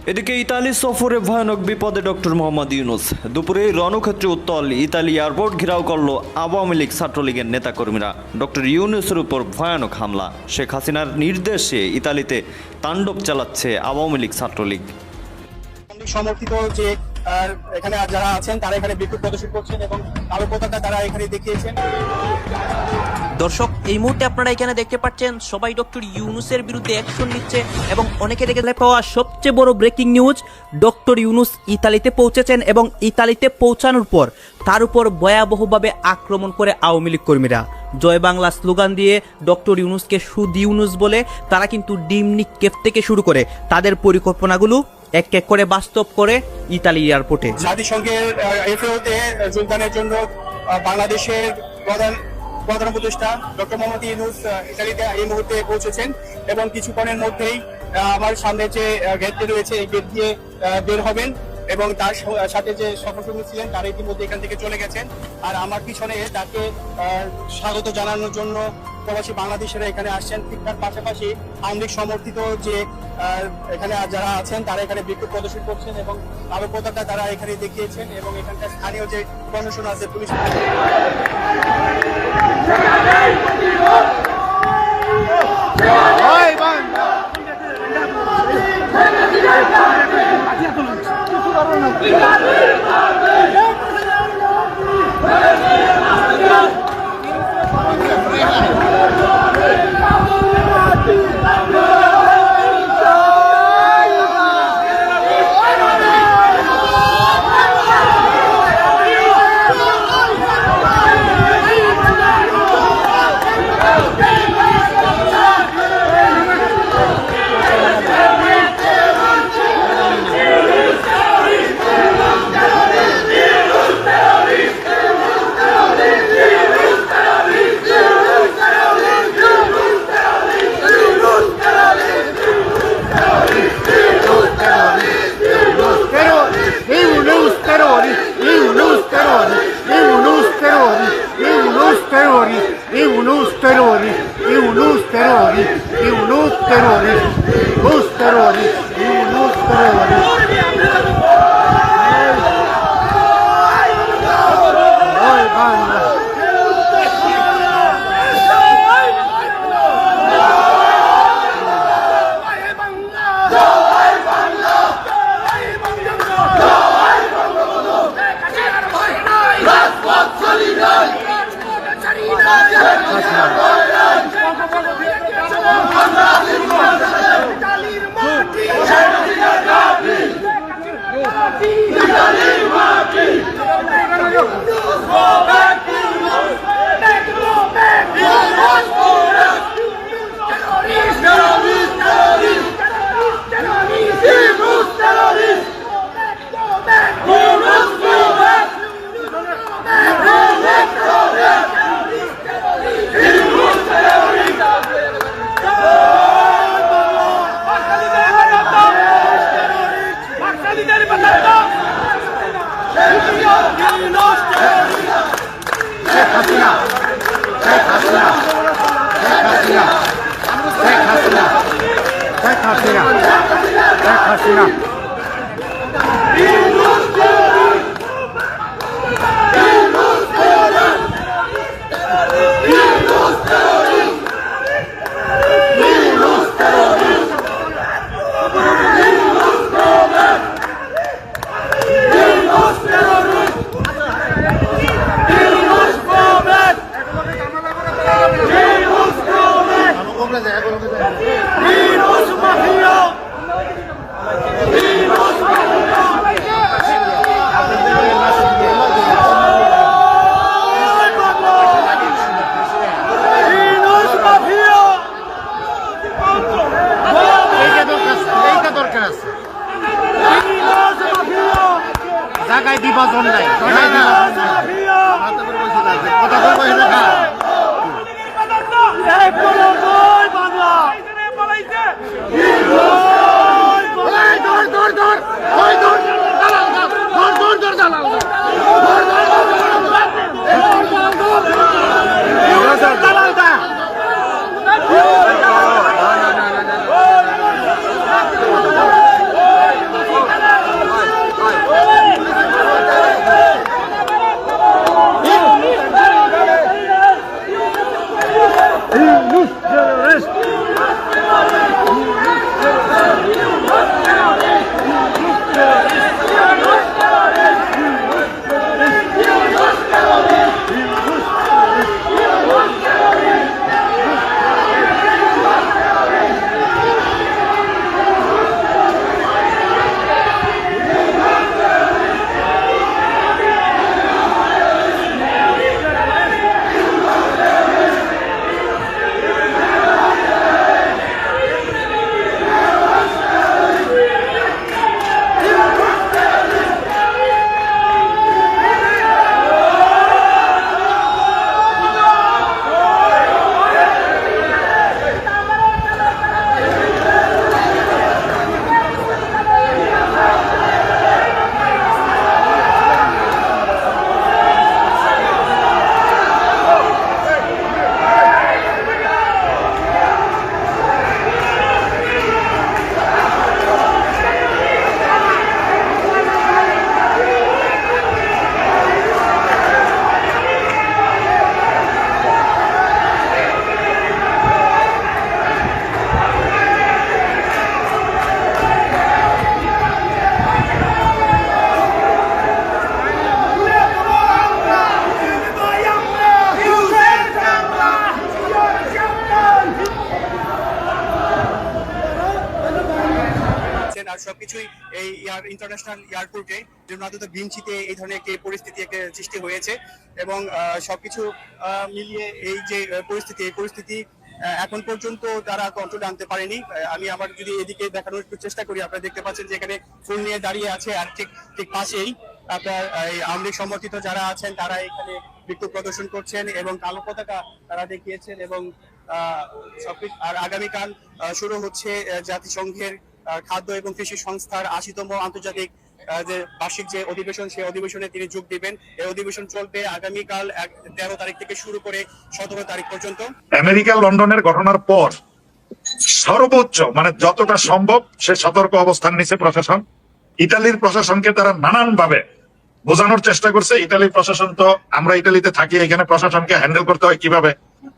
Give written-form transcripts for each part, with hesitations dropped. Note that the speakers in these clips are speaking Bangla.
এদিকে ইতালি সফরে ভয়ানক বিপদে ডক্টর মোহাম্মদ ইউনূস। দুপুরে রণক্ষেত্রে উত্তাল ইতালি এয়ারপোর্ট ঘেরাও করল আওয়ামী লীগ ছাত্রলীগের নেতাকর্মীরা। ডক্টর ইউনূসের উপর ভয়ানক হামলা। শেখ হাসিনার নির্দেশে ইতালিতে তাণ্ডব চালাচ্ছে আওয়ামী লীগ ছাত্রলীগ। সমর্থিত যে এখানে যারা আছেন তারা এখানে বিক্ষোভ প্রদর্শন করছেন এবং কালো পতাকা তারা এখানে দেখিয়েছেন। দর্শক, এই মুহূর্তে আপনারা এখানে দেখতে পাচ্ছেন সবাই ডক্টর ইউনূসের বিরুদ্ধে অ্যাকশন নিচ্ছে এবং অনেকে দেখে পাওয়া সবচেয়ে বড় ব্রেকিং নিউজ, ডক্টর ইউনূস ইতালিতে পৌঁছেছেন এবং ইতালিতে পৌঁছানোর পর তার উপর ভয়াবহভাবে আক্রমণ করে আওয়ামী লীগ কর্মীরা। জয় বাংলা স্লোগান দিয়ে ডক্টর ইউনূসকে সুদ ইউনূস বলে তারা কিন্তু ডিম নিক্ষেপ থেকে শুরু করে তাদের পরিকল্পনাগুলো এক এক করে বাস্তব করে ইতালি এয়ারপোর্টে। জাতিসংঘের এফএওতে যোগদানের জন্য বাংলাদেশের প্রধান উপদেষ্টা ডক্টর মোহাম্মদ ইউনূস ইতালিতে এই মুহূর্তে পৌঁছেছেন এবং কিছুক্ষণের মধ্যেই আমার সামনে যে গেটটি রয়েছে এই গেট দিয়ে বের হবেন এবং তার সাথে যে সফরসঙ্গী ছিলেন তারা ইতিমধ্যে এখান থেকে চলে গেছেন। আর আমার পিছনে তাকে স্বাগত জানানোর জন্য প্রবাসী বাংলাদেশিরা এখানে আসছেন। ঠিক তার পাশাপাশি আওয়ামী লীগ সমর্থিত যে এখানে যারা আছেন তারা এখানে বিক্ষোভ প্রদর্শন করছেন এবং কালো পতাকা তারা এখানে দেখিয়েছেন এবং এখানকার স্থানীয় যে প্রশাসন আছে, পুলিশ জায়গায় বিভাজন নাই। আর সবকিছুই এই ইন্টারন্যাশনাল এয়ারপোর্টে যেমন বিঞ্চিতে এই ধরনের একটি পরিস্থিতি একটা সৃষ্টি হয়েছে এবং সবকিছু মিলিয়ে এই যে পরিস্থিতি এখন পর্যন্ত তারা কন্ট্রোলে আনতে পারেনি। আমি আমার যদি এদিকে দেখানোর একটু চেষ্টা করি, আপনারা দেখতে পাচ্ছেন যে এখানে ফুল নিয়ে দাঁড়িয়ে আছে, আর ঠিক পাশেই আপনার এই আওয়ামী লীগ সমর্থিত যারা আছেন তারা এখানে বিক্ষোভ প্রদর্শন করছেন এবং কালো পতাকা তারা দেখিয়েছেন এবং সবকিছু। আর আগামীকাল শুরু হচ্ছে জাতিসংঘের খাদ্য এবং কৃষি সংস্থার ৮০তম আন্তর্জাতিক যে বার্ষিক যে অধিবেশন, সেই অধিবেশনে তিনি যোগ দিবেন। এই অধিবেশন চলবে আগামীকাল ১৩ তারিখ থেকে শুরু করে ১৭ তারিখ পর্যন্ত। আমেরিকা লন্ডনের ঘটনার পর সর্বোচ্চ মানে যতটা সম্ভব সে সতর্ক অবস্থান নিচ্ছে প্রশাসন। ইতালির প্রশাসনকে তারা নানান ভাবে বোঝানোর চেষ্টা করছে। ইতালির প্রশাসন তো, আমরা ইতালিতে থাকি, এখানে প্রশাসনকে হ্যান্ডেল করতে হয় কিভাবে,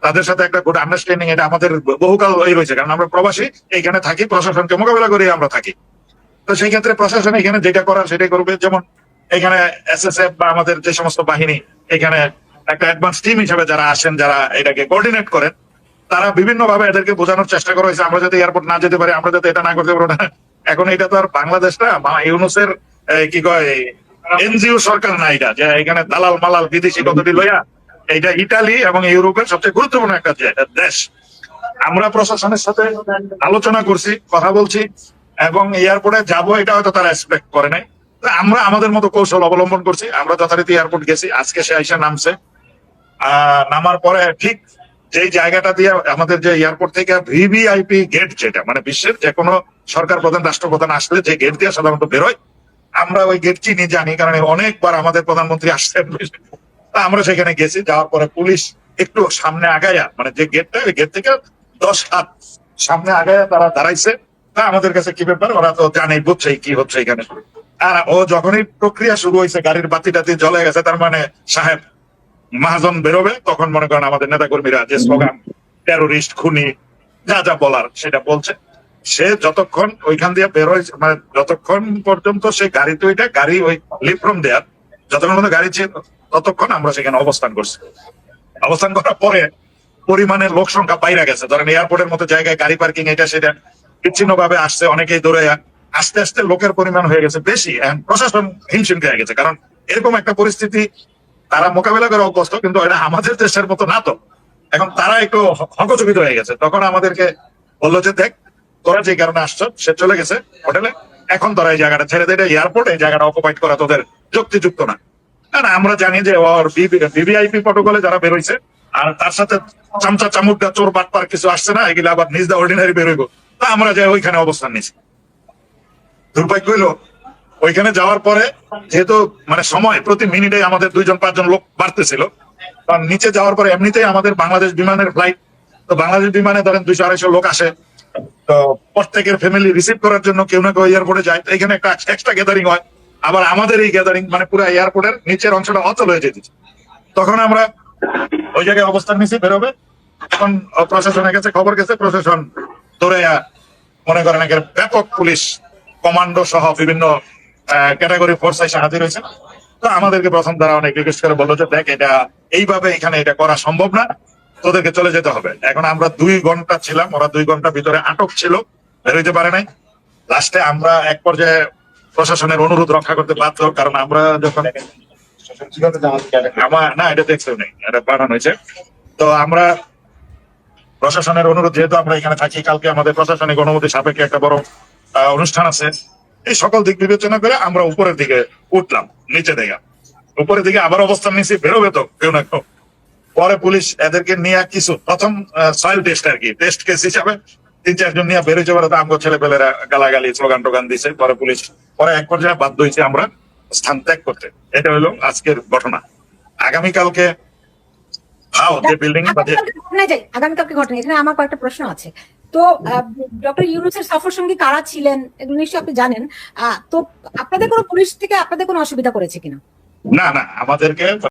তাদের সাথে একটা গুড আন্ডারস্ট্যান্ডিং এটা আমাদের বহুকাল রয়েছে, কারণ আমরা প্রবাসী, এইখানে থাকি, প্রশাসনকে মোকাবিলা করে আমরা থাকি। তো সেই ক্ষেত্রে প্রশাসন এখানে যেটা করার সেটাই করবে। যেমন এখানে এসএসএফ বা আমাদের যে সমস্ত বাহিনী এখানে একটা অ্যাডভান্স টিম হিসেবে যারা আসেন, যারা এটাকে কোঅর্ডিনেট করেন, তারা বিভিন্ন ভাবে এদেরকে বোঝানোর চেষ্টা করা হয়েছে আমরা যাতে এয়ারপোর্ট না যেতে পারি, আমরা যাতে এটা না করতে পারবো না। এখন এটা তো আর বাংলাদেশ না, ইউনুসের কি কয় এনজিও সরকার না, এটা যে এখানে দালাল মালাল বিদেশি কতটি লইয়া, এটা ইতালি এবং ইউরোপের সবচেয়ে গুরুত্বপূর্ণ একটা দেশ। আমরা প্রশাসনের সাথে আলোচনা করছি, কথা বলছি এবং এয়ারপোর্টে যাবো এটা হয়তো তারা এক্সপেক্ট করে নাই। আমরা আমাদের মতো কৌশল অবলম্বন করছি। আমরা যথারীতি এয়ারপোর্ট গেছি, আজকে সে আইসা নামছে। নামার পরে ঠিক যেই জায়গাটা দিয়ে আমাদের যে এয়ারপোর্ট থেকে ভিভিআইপি গেট, যেটা মানে বিশ্বের যে কোনো সরকার প্রধান রাষ্ট্রপ্রধান আসলে যে গেট দিয়ে সাধারণত বেরোয়, আমরা ওই গেট চিনি, জানি, কারণ অনেকবার আমাদের প্রধানমন্ত্রী আসছেন। তা আমরা সেখানে গেছি, যাওয়ার পরে পুলিশ একটু সামনে আগায়া, মানে যে গেটটা, ওই গেট থেকে ১০ হাত সামনে আগায়া তারা দাঁড়াইছে। তা আমাদের কাছে কি ব্যাপার, ওরা তো জানেই, বুঝছে কি হচ্ছে এখানে। আর ও যখনই প্রক্রিয়া শুরু হয়েছে, গাড়ির বাতি টাতি জ্বলে গেছে, তার মানে সাহেব মহাজন বেরোবে, তখন মনে করেন আমাদের নেতা কর্মীরা যে স্লোগান টেরোরিস্ট, খুনি, যা যা বলার সেটা বলছে। সে যতক্ষণ ওইখান দিয়ে বেরোয়, মানে যতক্ষণ পর্যন্ত সে গাড়িতে, ওইটা গাড়ি ওই লিভ ফ্রম দেয়ার, যতক্ষণ পর্যন্ত গাড়ি ছিল ততক্ষণ আমরা সেখানে অবস্থান করছি। অবস্থান করার পরে পরিমাণের লোক সংখ্যা বাইরে গেছে, ধরেন এয়ারপোর্টের মতো জায়গায় গাড়ি পার্কিং এটা সেটা বিচ্ছিন্ন ভাবে আসছে, অনেকেই দৌড়ে আস্তে আস্তে লোকের পরিমাণ হয়ে গেছে বেশি। প্রশাসন হিমশিম খেয়ে গেছে, কারণ এরকম একটা পরিস্থিতি তারা মোকাবিলা করে অভ্যস্ত, কিন্তু এটা আমাদের দেশের মতো না। তো এখন তারা একটু হকচকিত হয়ে গেছে। তখন আমাদেরকে বললো যে দেখ, তোরা যে কারণে আসছো, সে চলে গেছে হোটেলে, এখন তোরা এই জায়গাটা ছেড়ে দে, এয়ারপোর্ট, এই জায়গাটা অকুপাইড করা তোদের যুক্তিযুক্ত না। না, আমরা জানি যে ওর ভিভিআইপি প্রটোকলে যারা বেরোইছে, আর তার সাথে চামচা চামুকটা চোর বাটপার কিছু আসছে না, এগুলো আবার নিজ দা অর্ডিনারি বেরোইব। তা আমরা যে ওইখানে অবস্থান নিয়েছি। দুর্ভাগ্য হইলো ওইখানে যাওয়ার পরে, যেহেতু মানে সময় প্রতি মিনিটে আমাদের ২-৫ জন লোক বাড়তেছিল, কারণ নিচে যাওয়ার পরে এমনিতেই আমাদের বাংলাদেশ বিমানের ফ্লাইট, তো বাংলাদেশ বিমানে ধরেন ২০০-২৫০ লোক আসে, তো প্রত্যেকের ফ্যামিলি রিসিভ করার জন্য কেউ না কেউ এয়ারপোর্টে যায়। তো এখানে একটা এক্সট্রা গ্যাদারিং হয়। আবার আমাদের এই গ্যাদারিং মানে পুরো এয়ারপোর্টের নিচের অংশটা অচল হয়ে যেতেছে। তখন আমরা ওই জায়গায় অবস্থান নিয়েছি, বেরোবে। এখন প্রশাসনের কাছে খবর গেছে, প্রশাসন ধরে মনে করেন ব্যাপক পুলিশ কমান্ডো সহ বিভিন্ন ক্যাটাগরি ফোর্স এসে হাজির হয়েছে। তো আমাদেরকে প্রথম তারা অনেক রিকোয়েস্ট করে বললো যে দেখ, এটা এইভাবে এখানে এটা করা সম্ভব না, তোদেরকে চলে যেতে হবে। এখন আমরা ২ ঘন্টা ছিলাম, ওরা ২ ঘন্টা ভিতরে আটক ছিল, বেরোইতে পারে নাই। লাস্টে আমরা এক পর্যায়ে প্রশাসনের অনুরোধ রক্ষা করতে বাধ্য, কারণ আমরা যখন না, এটা দেখছেও নেই, এটা বানানো হয়েছে। তো আমরা প্রশাসনের অনুরোধ, যেহেতু আমরা এখানে থাকি, কালকে আমাদের প্রশাসনিক অনুমতি সাপেক্ষে একটা বড় অনুষ্ঠান আছে, এই সকল দিক বিবেচনা করে আমরা উপরের দিকে উঠলাম। নিচে দেখা উপরের দিকে আবার অবস্থান নিয়েছি, বেরোবে তো কেউ না কেউ। পরে পুলিশ এদেরকে নিয়ে কিছু প্রথম সয়েল টেস্ট আর কি, টেস্ট কেস হিসাবে ৩-৪ জন নিয়ে বেরোয় যাবার, আমগো ছেলেপেলেরা গালাগালি স্লোগান টোগান দিছে। পরে পুলিশ এক পর্যায়ে বাধ্য হয়েছে আমরা স্থান ত্যাগ করতে। এটা হলো আজকের ঘটনা। আগামীকালকে যে বিল্ডিং আগামীকালকে ঘটনা, এখানে আমার কয়েকটা প্রশ্ন আছে। তো ডক্টর ইউনূসের সফর সঙ্গী কারা ছিলেন এগুলো নিশ্চয়ই আপনি জানেন। তো আপনাদের কোনো পুলিশ থেকে আপনাদের কোনো অসুবিধা করেছে কিনা? না, আমাদেরকে